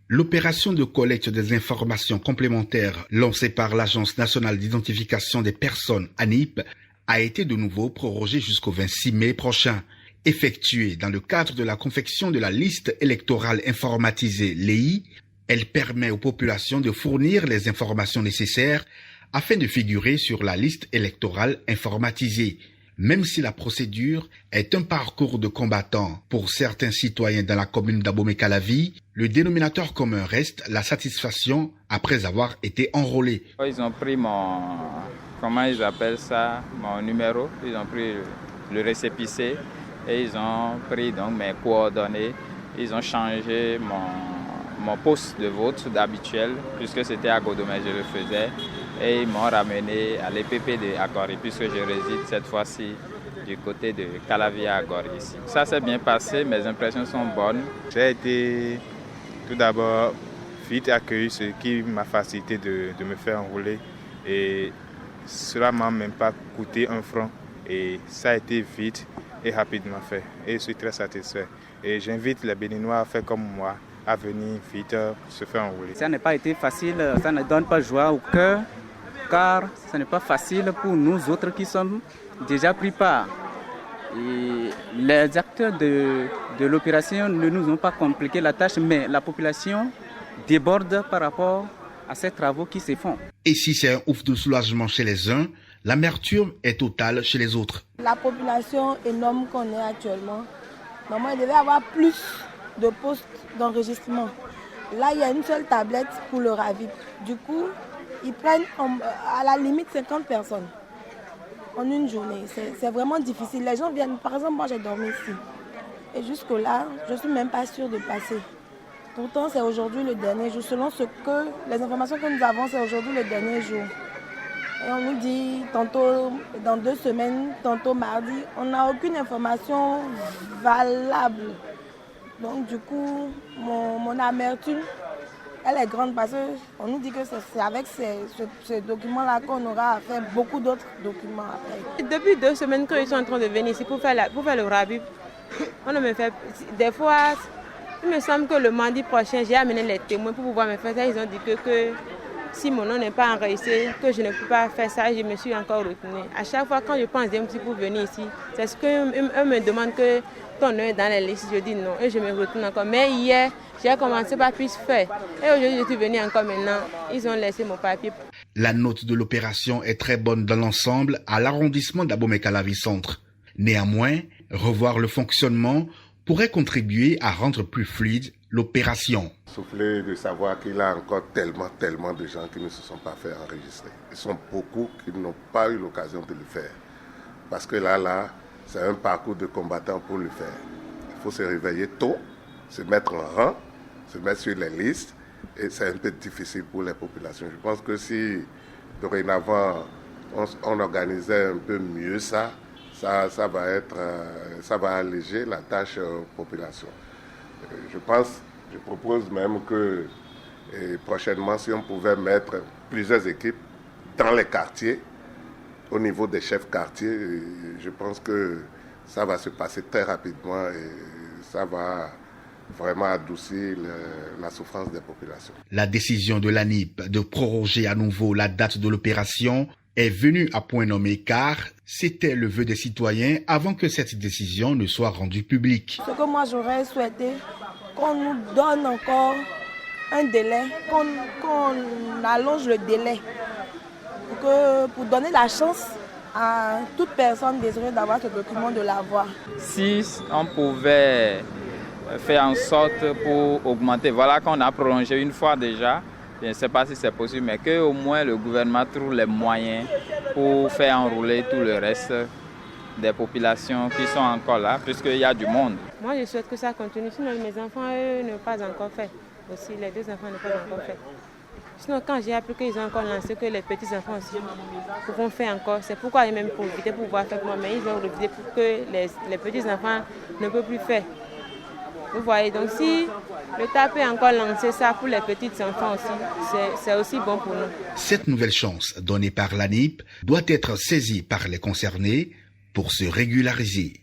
L'opération de collecte des informations complémentaires lancée par l'Agence nationale d'identification des personnes ANIP a été de nouveau prorogée jusqu'au 26 mai prochain. Effectuée dans le cadre de la confection de la liste électorale informatisée LEI, elle permet aux populations de fournir les informations nécessaires afin de figurer sur la liste électorale informatisée. Même si la procédure est un parcours de combattant pour certains citoyens dans la commune d'Abomey-Calavi, le dénominateur commun reste la satisfaction après avoir été enrôlé. Ils ont pris comment ils appellent ça, mon numéro, ils ont pris le récépissé et ils ont pris donc mes coordonnées, ils ont changé mon poste de vote d'habituel, puisque c'était à Godomé, je le faisais. Et ils m'ont ramené à l'EPP de Agori, puisque je réside cette fois-ci du côté de Calavi à Agori ici. Ça s'est bien passé, mes impressions sont bonnes. J'ai été tout d'abord vite accueilli, ce qui m'a facilité de me faire enrôler. Et cela ne m'a même pas coûté un franc. Et ça a été vite et rapidement fait. Et je suis très satisfait. Et j'invite les Béninois à faire comme moi, à venir vite se faire enrôler. Ça n'a pas été facile, ça ne donne pas joie au cœur, car ce n'est pas facile pour nous autres qui sommes déjà pris part. Et les acteurs de l'opération ne nous ont pas compliqué la tâche, mais la population déborde par rapport à ces travaux qui se font. Et si c'est un ouf de soulagement chez les uns, l'amertume est totale chez les autres. La population énorme qu'on est actuellement, normalement il devait y avoir plus de postes d'enregistrement. Là, il y a une seule tablette pour le RAVIP. Du coup, ils prennent à la limite 50 personnes en une journée. C'est vraiment difficile. Les gens viennent, par exemple, moi j'ai dormi ici. Et jusque-là, je ne suis même pas sûre de passer. Pourtant, c'est aujourd'hui le dernier jour. Selon les informations que nous avons, c'est aujourd'hui le dernier jour. Et on nous dit tantôt dans 2 semaines, tantôt mardi. On n'a aucune information valable. Donc du coup, mon amertume, elle est grande parce qu'on nous dit que c'est avec ces documents-là qu'on aura à faire beaucoup d'autres documents après. Depuis 2 semaines qu'ils sont en train de venir ici pour faire le RAVIP, on me fait des fois, il me semble que le mardi prochain, j'ai amené les témoins pour pouvoir me faire ça. Ils ont dit que si mon nom n'est pas enregistré, que je ne peux pas faire ça, je me suis encore retenue. À chaque fois, quand je pense d'un petit pour venir ici, c'est ce qu'eux me demandent que ton nom est dans les listes. Je dis non et je me retourne encore. Mais hier, j'ai commencé par plus faire. Et aujourd'hui, je suis venue encore maintenant. Ils ont laissé mon papier. La note de l'opération est très bonne dans l'ensemble à l'arrondissement d'Abomey-Calavi Centre. Néanmoins, revoir le fonctionnement pourrait contribuer à rendre plus fluide l'opération. Soufflé de savoir qu'il y a encore tellement de gens qui ne se sont pas fait enregistrer. Ils sont beaucoup qui n'ont pas eu l'occasion de le faire. Parce que là, c'est un parcours de combattant pour le faire. Il faut se réveiller tôt, se mettre en rang, se mettre sur les listes. Et c'est un peu difficile pour les populations. Je pense que si dorénavant on organisait un peu mieux ça va alléger la tâche aux populations. Je propose même que prochainement, si on pouvait mettre plusieurs équipes dans les quartiers, au niveau des chefs quartiers, je pense que ça va se passer très rapidement et ça va vraiment adoucir la souffrance des populations. La décision de l'ANIP de proroger à nouveau la date de l'opération est venue à point nommé car c'était le vœu des citoyens avant que cette décision ne soit rendue publique. Ce que moi j'aurais souhaité, qu'on nous donne encore un délai, qu'on allonge le délai pour donner la chance à toute personne désireuse d'avoir ce document de l'avoir. Si on pouvait faire en sorte pour augmenter, voilà qu'on a prolongé une fois déjà, je ne sais pas si c'est possible, mais qu'au moins le gouvernement trouve les moyens pour faire enrouler tout le reste des populations qui sont encore là, puisqu'il y a du monde. Moi, je souhaite que ça continue, sinon mes enfants, eux, ne pas encore fait. Aussi, les 2 enfants ne pas encore fait. Sinon, quand j'ai appris qu'ils ont encore lancé, que les petits-enfants aussi pourront faire encore, c'est pourquoi ils même profité pour pouvoir faire moi, mais ils ont refusé pour que les petits-enfants ne peuvent plus faire. Vous voyez, donc si l'État peut encore lancer ça pour les petits-enfants aussi, c'est aussi bon pour nous. Cette nouvelle chance donnée par l'ANIP doit être saisie par les concernés pour se régulariser.